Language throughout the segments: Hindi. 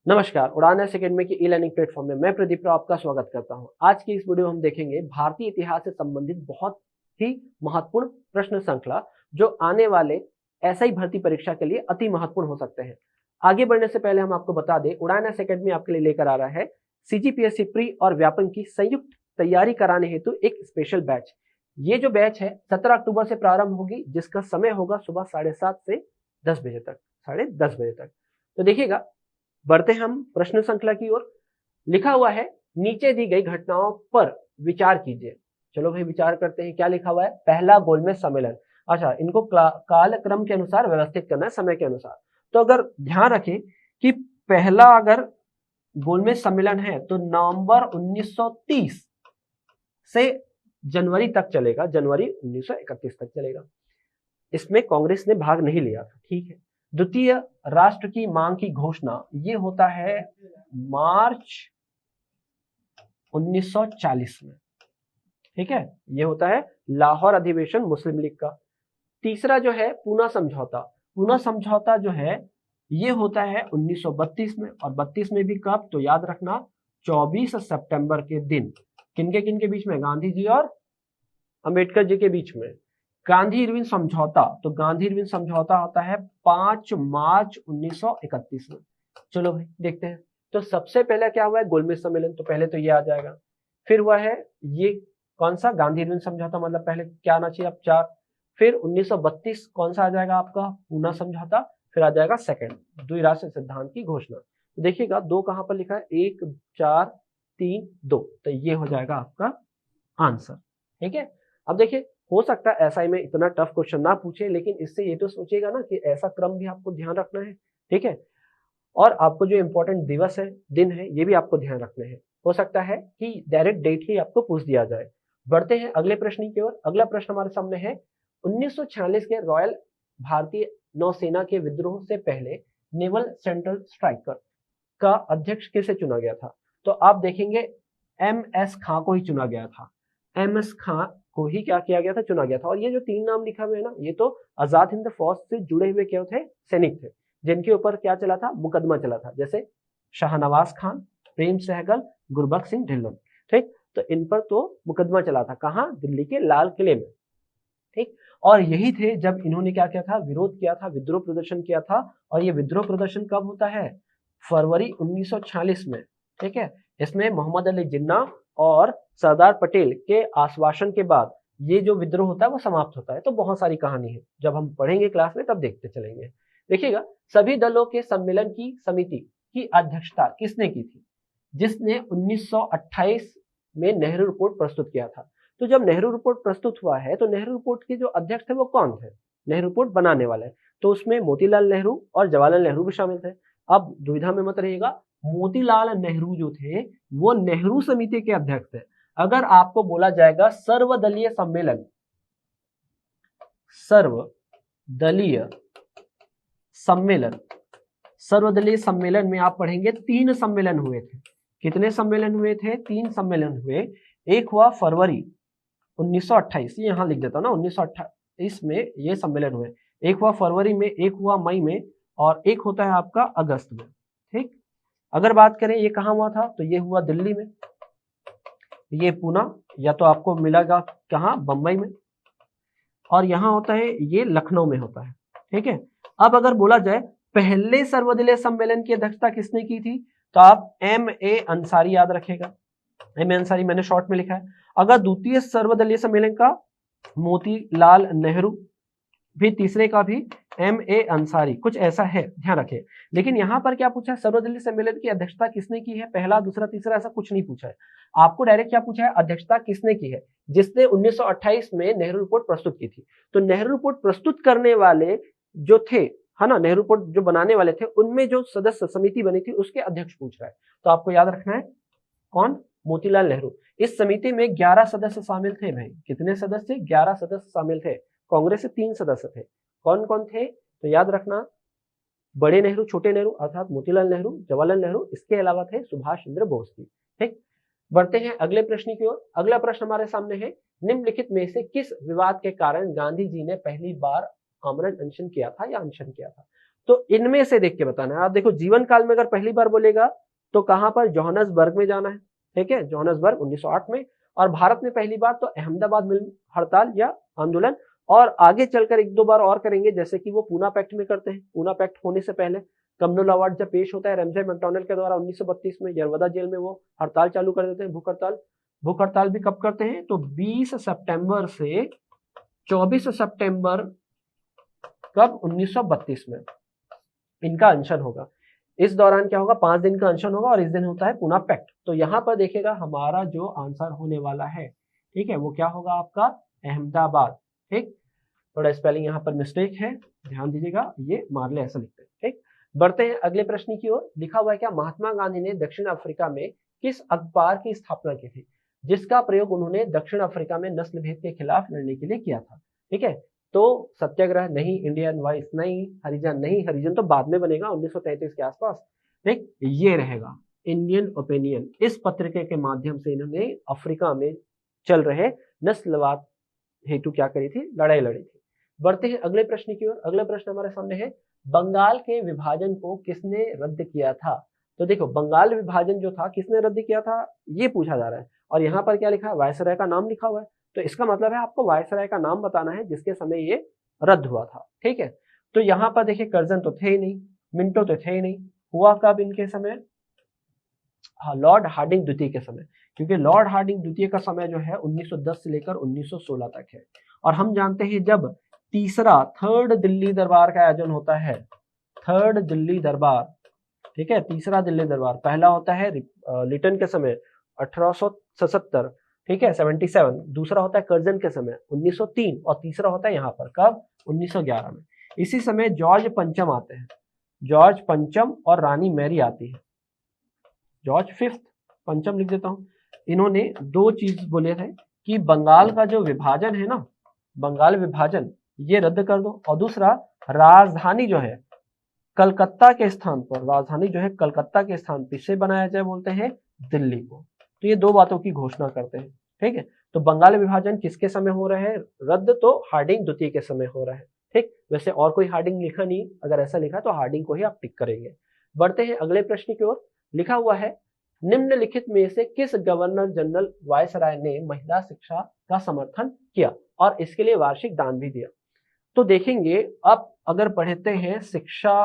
नमस्कार, उड़ान एकेडमी की ई लर्निंग प्लेटफॉर्म में मैं प्रदीप राव आपका स्वागत करता हूं। आज की इस वीडियो में हम देखेंगे भारतीय इतिहास से संबंधित बहुत ही महत्वपूर्ण प्रश्न श्रृंखला जो आने वाले एसआई भर्ती परीक्षा के लिए अति महत्वपूर्ण हो सकते हैं। आगे बढ़ने से पहले हम आपको बता दें, उड़ान एकेडमी आपके लिए लेकर आ रहा है सीजीपीएससी प्री और व्यापम की संयुक्त तैयारी कराने हेतु एक स्पेशल बैच। ये जो बैच है 17 अक्टूबर से प्रारंभ होगी, जिसका समय होगा सुबह 7:30 से 10 बजे तक, 10:30 बजे तक। तो देखिएगा, बढ़ते हम प्रश्न श्रृंखला की ओर। लिखा हुआ है, नीचे दी गई घटनाओं पर विचार कीजिए। चलो भाई विचार करते हैं। क्या लिखा हुआ है? पहला गोलमेज सम्मेलन। अच्छा, इनको कालक्रम के अनुसार व्यवस्थित करना है, समय के अनुसार। तो अगर ध्यान रखें कि पहला अगर गोलमेज सम्मेलन है तो नवंबर 1930 से जनवरी तक चलेगा, जनवरी 1931 तक चलेगा। इसमें कांग्रेस ने भाग नहीं लिया था, ठीक है। द्वितीय राष्ट्र की मांग की घोषणा, ये होता है मार्च 1940 में, ठीक है। ये होता है लाहौर अधिवेशन मुस्लिम लीग का। तीसरा जो है पूना समझौता, पूना समझौता जो है ये होता है 1932 में, और 32 में भी कब? तो याद रखना 24 सितंबर के दिन। किनके बीच में? गांधी जी और अंबेडकर जी के बीच में। गांधी इरविन समझौता, तो गांधी इरविन समझौता होता है 5 मार्च 1931 में। चलो भाई देखते हैं। तो सबसे पहले क्या हुआ है? गोलमेज सम्मेलन, तो पहले तो ये आ जाएगा। फिर हुआ है ये कौन सा? गांधी इरविन समझौता, मतलब पहले क्या आना चाहिए? अब 4। फिर 1932 कौन सा आ जाएगा आपका? पूना समझौता। फिर आ जाएगा सेकंड, द्विराष्ट्र सिद्धांत की घोषणा। तो देखिएगा, 2 कहां पर लिखा है? 1 4 3 2, तो ये हो जाएगा आपका आंसर, ठीक है। अब देखिए, हो सकता है एसआई में इतना टफ क्वेश्चन ना पूछे, लेकिन इससे ये तो सोचिएगा ना कि ऐसा क्रम भी आपको ध्यान रखना है, ठीक है। और आपको जो इंपॉर्टेंट दिवस है, दिन है, ये भी आपको ध्यान रखने हैं। हो सकता है कि डायरेक्ट डेट ही आपको पूछ दिया जाए। बढ़ते हैं अगले प्रश्न की ओर। अगला प्रश्न हमारे सामने है, 1946 के रॉयल भारतीय नौसेना के विद्रोह से पहले नेवल सेंट्रल स्ट्राइकर का अध्यक्ष किसे चुना गया था? तो आप देखेंगे एमएस खां को ही चुना गया था। एमएस खां को ही क्या किया गया था? चुना गया था। और ये जो 3 नाम लिखा हुआ है ना, ये तो आजाद हिंद फौज से जुड़े हुए क्या थे? सैनिक थे, जिनके ऊपर क्या चला था? मुकदमा चला था, जैसे शाहनवाज खान, प्रेम सहगल, गुरबख्श सिंह ढिल्लों, ठीक। तो इन पर तो मुकदमा चला था। कहाँ? दिल्ली के लाल किले में, ठीक। और यही थे जब इन्होंने क्या किया था? विरोध किया था, विद्रोह प्रदर्शन किया था। और ये विद्रोह प्रदर्शन कब होता है? फरवरी 1946 में, ठीक है। इसमें मोहम्मद अली जिन्ना और सरदार पटेल के आश्वासन के बाद ये जो विद्रोह होता है वो समाप्त होता है। तो बहुत सारी कहानी है, जब हम पढ़ेंगे क्लास में तब देखते चलेंगे। देखिएगा, सभी दलों के सम्मेलन की समिति की अध्यक्षता किसने की थी? जिसने 1928 में नेहरू रिपोर्ट प्रस्तुत किया था। तो जब नेहरू रिपोर्ट प्रस्तुत हुआ है तो नेहरू रिपोर्ट के जो अध्यक्ष थे वो कौन थे? नेहरू रिपोर्ट बनाने वाले। तो उसमें मोतीलाल नेहरू और जवाहरलाल नेहरू भी शामिल थे। अब दुविधा में मत रहिएगा, मोतीलाल नेहरू जो थे वो नेहरू समिति के अध्यक्ष थे। अगर आपको बोला जाएगा सर्वदलीय सम्मेलन, सर्वदलीय सम्मेलन, सर्वदलीय सम्मेलन में आप पढ़ेंगे 3 सम्मेलन हुए थे। कितने सम्मेलन हुए थे? 3 सम्मेलन हुए। एक हुआ फरवरी 1928, यहां लिख देता हूं ना, 1928 में ये सम्मेलन हुए। एक हुआ फरवरी में, एक हुआ मई में, और एक होता है आपका अगस्त में, ठीक। अगर बात करें ये कहां हुआ था, तो ये हुआ दिल्ली में, ये पूना, या तो आपको मिलेगा कहां? बंबई में, और यहां होता है ये लखनऊ में होता है, ठीक है। अब अगर बोला जाए पहले सर्वदलीय सम्मेलन की अध्यक्षता किसने की थी, तो आप M.A. अंसारी याद रखेगा। M.A. अंसारी मैंने शॉर्ट में लिखा है। अगर द्वितीय सर्वदलीय सम्मेलन का मोतीलाल नेहरू, भी तीसरे का भी M.A. अंसारी, कुछ ऐसा है, ध्यान रखें। लेकिन यहां पर क्या पूछा है? सर्वदलीय सम्मेलन की अध्यक्षता किसने की है? पहला, दूसरा, तीसरा, ऐसा कुछ नहीं पूछा है। आपको डायरेक्ट क्या पूछा है? अध्यक्षता किसने की है? जिसने 1928 में नेहरू रिपोर्ट प्रस्तुत की थी। तो नेहरू रिपोर्ट प्रस्तुत करने वाले जो थे, है ना, नेहरू रिपोर्ट जो बनाने वाले थे, उनमें जो सदस्य समिति बनी थी उसके अध्यक्ष पूछ रहा है। तो आपको याद रखना है कौन? मोतीलाल नेहरू। इस समिति में 11 सदस्य शामिल थे भाई। कितने सदस्य? 11 सदस्य शामिल थे। कांग्रेस से 3 सदस्य थे। कौन कौन थे? तो याद रखना, बड़े नेहरू, छोटे नेहरू अर्थात मोतीलाल नेहरू, जवाहरलाल नेहरू, इसके अलावा थे सुभाष चंद्र बोस भी, ठीक। बढ़ते हैं अगले प्रश्न की ओर। अगला प्रश्न हमारे सामने है, निम्नलिखित में से किस विवाद के कारण गांधी जी ने पहली बार आमरण अनशन किया था या अनशन किया था? तो इनमें से देख के बताना है। आप देखो जीवन काल में अगर पहली बार बोलेगा तो कहां पर, जोहान्सबर्ग में जाना है, ठीक है, जोहान्सबर्ग 1908 में। और भारत में पहली बार तो अहमदाबाद मिल हड़ताल या आंदोलन, और आगे चलकर एक दो बार और करेंगे, जैसे कि वो पूना पैक्ट में करते हैं। पूना पैक्ट होने से पहले कमनोल अवार्ड जब पेश होता है रैमजे मैकडॉनल्ड के द्वारा 1932 में, यरवदा जेल में वो हड़ताल चालू कर देते हैं, भूख हड़ताल। भूख हड़ताल भी कब करते हैं, तो 20 सितंबर से 24 सितंबर कब, 1932 में इनका अनशन होगा। इस दौरान क्या होगा, 5 दिन का अनशन होगा, और इस दिन होता है पूना पैक्ट। तो यहां पर देखिएगा हमारा जो आंसर होने वाला है, ठीक है, वो क्या होगा आपका, अहमदाबाद। ठीक, थोड़ा स्पेलिंग यहाँ पर मिस्टेक है, ध्यान दीजिएगा, ये मार्ले ऐसा लिखते हैं। ठीक, बढ़ते हैं अगले प्रश्न की ओर। लिखा हुआ है क्या, महात्मा गांधी ने दक्षिण अफ्रीका में किस अखबार की स्थापना की थी जिसका प्रयोग उन्होंने दक्षिण अफ्रीका में नस्ल भेद के खिलाफ लड़ने के लिए किया था। ठीक है, तो सत्याग्रह नहीं, इंडियन वॉइस नहीं, हरिजन नहीं, हरिजन तो बाद में बनेगा 1933 के आसपास। ठीक, ये रहेगा इंडियन ओपिनियन। इस पत्रिका के माध्यम से इन्होंने अफ्रीका में चल रहे नस्लवाद हेतु क्या करी थी, लड़ाई लड़ी थी। बढ़ते हैं अगले प्रश्न की ओर। अगला प्रश्न हमारे सामने है, बंगाल के विभाजन को किसने रद्द किया था। तो देखो बंगाल विभाजन जो था किसने रद्द किया था, ये पूछा जा रहा है। और यहाँ पर क्या लिखा है, वायसराय का नाम लिखा हुआ है। तो इसका मतलब है आपको वायसराय का नाम बताना है जिसके समय ये रद्द हुआ था। ठीक है, तो यहाँ पर देखिए कर्जन तो थे ही नहीं, मिंटो तो थे ही नहीं। हुआ कब इनके समय, हाँ, लॉर्ड हार्डिंग द्वितीय के समय। क्योंकि लॉर्ड हार्डिंग द्वितीय का समय जो है 1910 से लेकर 1916 तक है। और हम जानते हैं जब तीसरा थर्ड दिल्ली दरबार का आयोजन होता है, थर्ड दिल्ली दरबार, ठीक है, तीसरा दिल्ली दरबार, पहला होता है लिटन के समय 1877, ठीक है, 77, दूसरा होता है कर्जन के समय 1903, और तीसरा होता है यहाँ पर कब, 1911 में। इसी समय जॉर्ज पंचम आते हैं, जॉर्ज पंचम और रानी मैरी आती है, जॉर्ज फिफ्थ, पंचम लिख देता हूं। इन्होंने दो चीज बोले थे कि बंगाल का जो विभाजन है ना, बंगाल विभाजन ये रद्द कर दो, और दूसरा राजधानी जो है कलकत्ता के स्थान पर, राजधानी जो है कलकत्ता के स्थान पर से बनाया जाए, बोलते हैं दिल्ली को। तो ये दो बातों की घोषणा करते हैं। ठीक है, तो बंगाल विभाजन किसके समय हो रहा है रद्द, तो हार्डिंग द्वितीय के समय हो रहा है। ठीक, वैसे और कोई हार्डिंग लिखा नहीं, अगर ऐसा लिखा तो हार्डिंग को ही आप टिक करेंगे। बढ़ते हैं अगले प्रश्न की ओर। लिखा हुआ है, निम्नलिखित में से किस गवर्नर जनरल वायसराय ने महिला शिक्षा का समर्थन किया और इसके लिए वार्षिक दान भी दिया। तो देखेंगे अब अगर पढ़ते हैं शिक्षा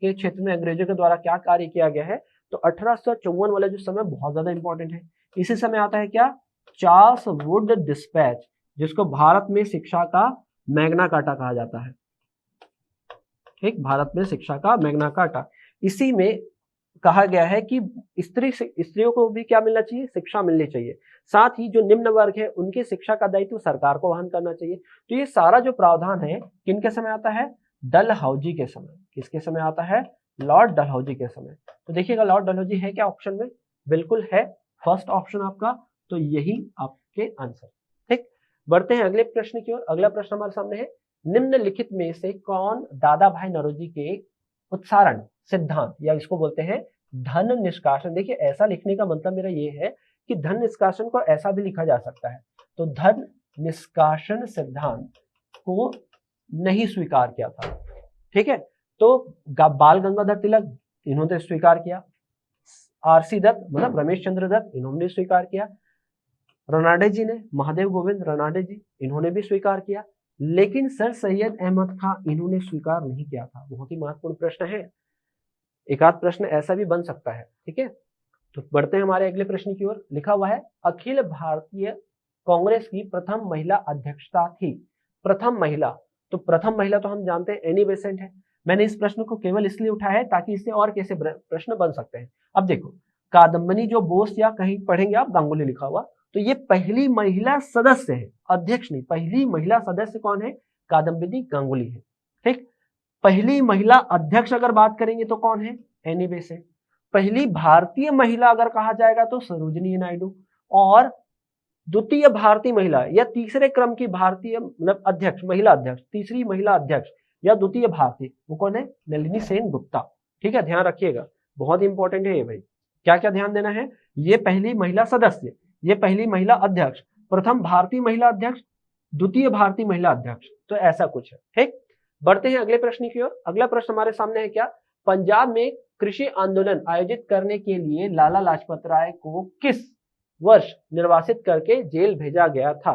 के क्षेत्र में अंग्रेजों के द्वारा क्या कार्य किया गया है, तो 1854 वाला जो समय बहुत ज्यादा इंपॉर्टेंट है। इसी समय आता है क्या, चार्ल्स वुड डिस्पैच, जिसको भारत में शिक्षा का मैग्ना कार्टा कहा जाता है। ठीक, भारत में शिक्षा का मैग्ना कार्टा। इसी में कहा गया है कि स्त्रियों को भी क्या मिलना चाहिए, शिक्षा मिलनी चाहिए। साथ ही जो निम्न वर्ग है उनकी शिक्षा का दायित्व सरकार को वहन करना चाहिए। तो ये सारा जो प्रावधान है किनके समय आता है, डलहौजी के समय। किसके समय आता है, लॉर्ड डलहौजी के समय। तो देखिएगा लॉर्ड डलहौजी है क्या ऑप्शन में, बिल्कुल है, फर्स्ट ऑप्शन आपका, तो यही आपके आंसर। ठीक, बढ़ते हैं अगले प्रश्न की ओर। अगला प्रश्न हमारे सामने है, निम्नलिखित में से कौन दादा भाई नौरोजी के उत्सारण सिद्धांत, या इसको बोलते हैं धन निष्कासन। देखिए ऐसा लिखने का मतलब मेरा ये है कि धन निष्कासन को ऐसा भी लिखा जा सकता है। तो धन निष्कासन सिद्धांत को नहीं स्वीकार किया था। ठीक है, तो बाल गंगाधर तिलक इन्होंने स्वीकार किया, आरसी दत्त मतलब रमेश चंद्र दत्त इन्होंने स्वीकार किया, रनाडे जी ने, महादेव गोविंद रनाडे जी इन्होंने भी स्वीकार किया, लेकिन सर सैयद अहमद खान इन्होंने स्वीकार नहीं किया था। बहुत ही महत्वपूर्ण प्रश्न है, एक आध प्रश्न ऐसा भी बन सकता है। ठीक है, तो बढ़ते हैं हमारे अगले प्रश्न की ओर। लिखा हुआ है, अखिल भारतीय कांग्रेस की प्रथम महिला अध्यक्षता थी। प्रथम महिला, तो प्रथम महिला तो हम जानते हैं एनी बेसेंट है। मैंने इस प्रश्न को केवल इसलिए उठाया है ताकि इससे और कैसे प्रश्न बन सकते हैं। अब देखो कादम्बनी जो बोस या कहीं पढ़ेंगे आप गांगुली लिखा हुआ, तो ये पहली महिला सदस्य है, अध्यक्ष नहीं, पहली महिला सदस्य कौन है, कादम्बनी गांगुली है। ठीक, पहली महिला अध्यक्ष अगर बात करेंगे तो कौन है, एनी बेसेंट। पहली भारतीय महिला अगर कहा जाएगा तो सरोजिनी नायडू, और द्वितीय भारतीय महिला या तीसरे क्रम की भारतीय मतलब अध्यक्ष, महिला अध्यक्ष, तीसरी महिला अध्यक्ष या द्वितीय भारतीय, वो कौन है, नलिनी सेन गुप्ता। ठीक है, ध्यान रखिएगा, बहुत इंपॉर्टेंट है ये भाई। क्या क्या ध्यान देना है, ये पहली महिला सदस्य, ये पहली महिला अध्यक्ष, प्रथम भारतीय महिला अध्यक्ष, द्वितीय भारतीय महिला अध्यक्ष, तो ऐसा कुछ है। ठीक, बढ़ते हैं अगले प्रश्न की ओर। अगला प्रश्न हमारे सामने है क्या, पंजाब में कृषि आंदोलन आयोजित करने के लिए लाला लाजपत राय को किस वर्ष निर्वासित करके जेल भेजा गया था।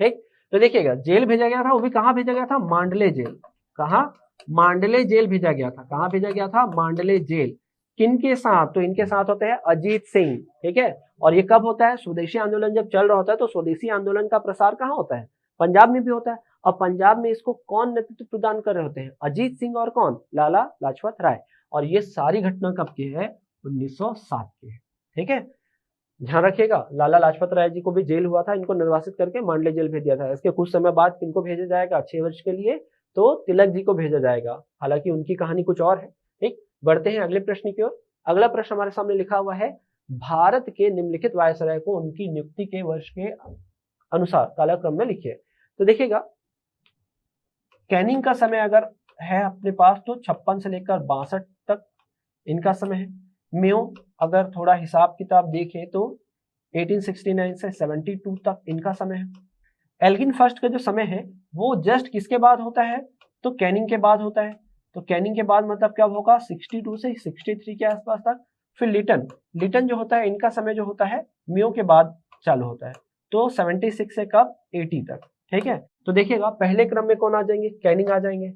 ठीक, तो देखिएगा जेल भेजा गया था, वो भी कहां भेजा गया था, मांडले जेल। कहां, मांडले जेल भेजा गया था। कहां भेजा गया था, मांडले जेल। किनके साथ, तो इनके साथ होते हैं अजीत सिंह। ठीक है, और ये कब होता है, स्वदेशी आंदोलन जब चल रहा होता है तो स्वदेशी आंदोलन का प्रसार कहाँ होता है, पंजाब में भी होता है। और पंजाब में इसको कौन नेतृत्व प्रदान कर रहे होते हैं, अजीत सिंह और कौन, लाला लाजपत राय। और ये सारी घटना कब की है, 1907 की है। ठीक है, ध्यान रखिएगा, लाला लाजपत राय जी को भी जेल हुआ था, इनको निर्वासित करके मांडले जेल भेज दिया था। इसके कुछ समय बाद किनको भेजा जाएगा, 6 वर्ष के लिए, तो तिलक जी को भेजा जाएगा। हालांकि उनकी कहानी कुछ और है। ठीक, बढ़ते हैं अगले प्रश्न की ओर। अगला प्रश्न हमारे सामने लिखा हुआ है, भारत के निम्नलिखित वायसराय को उनकी नियुक्ति के वर्ष के अनुसार कालक्रम में लिखिए। तो देखिएगा, कैनिंग का समय अगर है अपने पास तो 56 से लेकर 62 तक इनका समय है। मेयो अगर थोड़ा हिसाब किताब देखें तो 1869 से 72 तक इनका समय है। एल्गिन फर्स्ट का जो समय है वो जस्ट किसके बाद होता है, तो कैनिंग के बाद होता है। तो कैनिंग के बाद मतलब क्या होगा, 62 से 63 के आसपास तक। फिर लिटन जो होता है, इनका समय जो होता है मियो के बाद चालू होता है, तो 76 से कब, 80 तक। ठीक है, तो देखिएगा पहले क्रम में कौन आ जाएंगे, कैनिंग आ जाएंगे।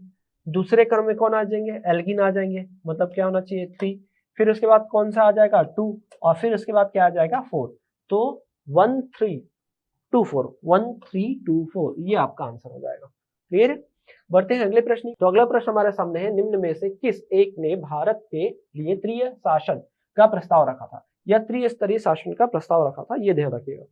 दूसरे क्रम में कौन आ जाएंगे, एल्गिन आ जाएंगे, मतलब क्या होना चाहिए, 3। फिर उसके बाद कौन सा आ जाएगा, 2। और फिर उसके बाद क्या आ जाएगा, 4। तो 1324 ये आपका आंसर हो जाएगा। क्लियर। बढ़ते हैं अगले प्रश्न। तो अगला प्रश्न हमारे सामने है, निम्न में से किस एक ने भारत के लिए त्रिय शासन का प्रस्ताव रखा था, या त्रिस्तरीय शासन का प्रस्ताव रखा था, ये ध्यान रखिएगा।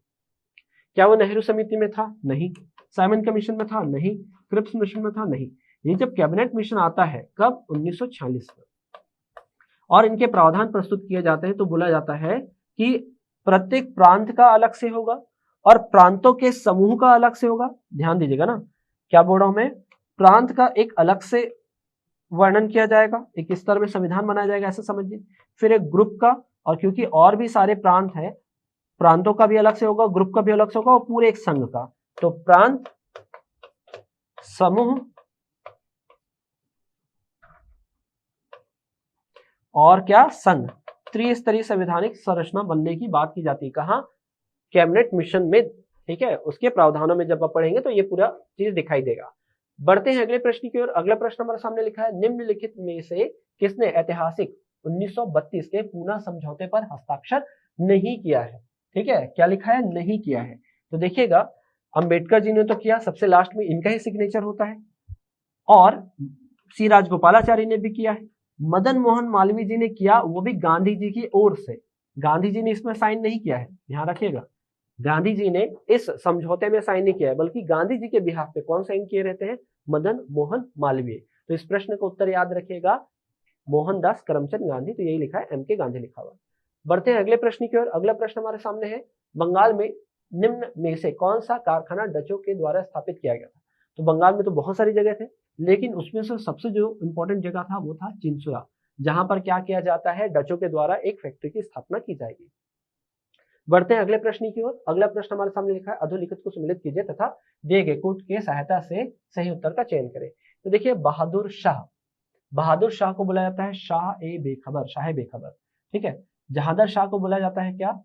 क्या वो नेहरू समिति में था, नहीं। साइमन कमीशन में था, नहीं। क्रिप्स मिशन में था, नहीं। ये जब कैबिनेट मिशन आता है कब, 1946 में, और इनके प्रावधान प्रस्तुत किए जाते हैं तो बोला जाता है कि प्रत्येक प्रांत का अलग से होगा और प्रांतों के समूह का अलग से होगा। ध्यान दीजिएगा ना, क्या बोल रहा हूं मैं, प्रांत का एक अलग से वर्णन किया जाएगा, एक स्तर में संविधान बनाया जाएगा, ऐसा समझिए। फिर एक ग्रुप का, और क्योंकि और भी सारे प्रांत है, प्रांतों का भी अलग से होगा, ग्रुप का भी अलग से होगा, और पूरे एक संघ का। तो प्रांत, समूह और क्या, संघ, त्रिस्तरीय संवैधानिक संरचना बनने की बात की जाती है। कहां, कैबिनेट मिशन में। ठीक है, उसके प्रावधानों में जब आप पढ़ेंगे तो ये पूरा चीज दिखाई देगा। बढ़ते हैं अगले प्रश्न की ओर। अगला प्रश्न हमारे सामने लिखा है, निम्नलिखित में से किसने ऐतिहासिक 1932 के पूना समझौते पर हस्ताक्षर नहीं किया है। ठीक है, क्या लिखा है, नहीं किया है। तो देखिएगा, अंबेडकर जी ने तो किया, सबसे लास्ट में इनका ही सिग्नेचर होता है, और सी राजगोपालाचारी ने भी किया है। मदन मोहन मालवीय जी ने किया, वो भी गांधी जी की ओर से। गांधी जी ने इसमें साइन नहीं किया है, ध्यान रखिएगा। गांधी जी ने इस समझौते में साइन नहीं किया है, बल्कि गांधी जी के बिहाफ पे कौन साइन किए रहते हैं, मदन मोहन मालवीय। तो इस प्रश्न का उत्तर याद रखिएगा, मोहनदास करमचंद गांधी। तो यही लिखा है, एम के गांधी लिखा हुआ। बढ़ते हैं अगले प्रश्न की ओर। अगला प्रश्न हमारे सामने है, बंगाल में निम्न में से कौन सा कारखाना डचों के द्वारा स्थापित किया गया था। तो बंगाल में तो बहुत सारी जगह थे, लेकिन उसमें से सबसे जो इंपॉर्टेंट जगह था वो था चिंसुरा, जहां पर क्या किया जाता है, डचों के द्वारा एक फैक्ट्री की स्थापना की जाएगी। बढ़ते हैं अगले प्रश्न की ओर। अगला प्रश्न हमारे सामने लिखा है, अधोलिखित को सम्मिलित कीजिए तथा दिए गए कोट की सहायता से सही उत्तर का चयन करें। तो देखिए, बहादुर शाह को बोला जाता है शाह ए बेखबर, शाह बेखबर। ठीक है, जहादर शाह को बोला जाता है क्या,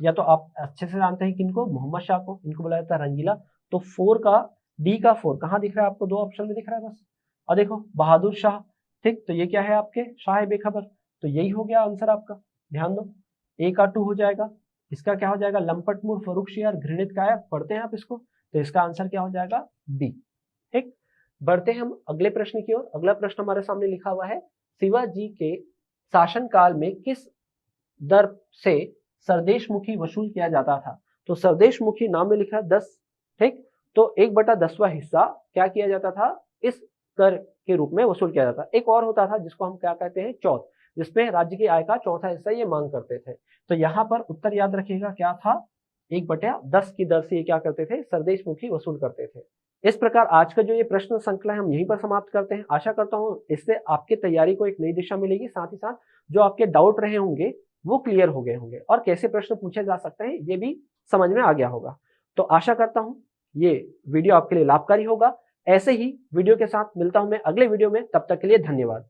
या तो आप अच्छे से जानते हैं किनको, मोहम्मद शाह को, इनको बोला जाता है रंगीला। तो 4 का, डी का 4 कहां दिख रहा है आपको, 2 ऑप्शन में दिख रहा है बस। और देखो बहादुर शाह, ठीक, तो ये क्या है आपके, शाह बेखबर। तो यही हो गया आंसर आपका, ध्यान दो। ए का 2 हो जाएगा, इसका क्या हो जाएगा, लंपट मूर फर्रुखशियार घृणित काया, पढ़ते हैं आप इसको, तो इसका आंसर क्या हो जाएगा, बी। ठीक, बढ़ते हैं हम अगले प्रश्न की ओर। अगला प्रश्न हमारे सामने लिखा हुआ है, शिवाजी के शासनकाल में किस दर से सरदेशमुखी वसूल किया जाता था। तो सरदेशमुखी नाम में लिखा है 10। ठीक, तो 1/10वां हिस्सा क्या किया जाता था, इस कर के रूप में वसूल किया जाता। एक और होता था जिसको हम क्या कहते हैं, चौथ, जिसमें राज्य की आय का चौथा हिस्सा ये मांग करते थे। तो यहाँ पर उत्तर याद रखिएगा, क्या था, 1/10 की दर से ये क्या करते थे, सरदेशमुखी वसूल करते थे। इस प्रकार आज का जो ये प्रश्न श्रृंखला है हम यहीं पर समाप्त करते हैं। आशा करता हूं इससे आपकी तैयारी को एक नई दिशा मिलेगी, साथ ही साथ जो आपके डाउट रहे होंगे वो क्लियर हो गए होंगे, और कैसे प्रश्न पूछे जा सकते हैं ये भी समझ में आ गया होगा। तो आशा करता हूं ये वीडियो आपके लिए लाभकारी होगा। ऐसे ही वीडियो के साथ मिलता हूं मैं अगले वीडियो में, तब तक के लिए धन्यवाद।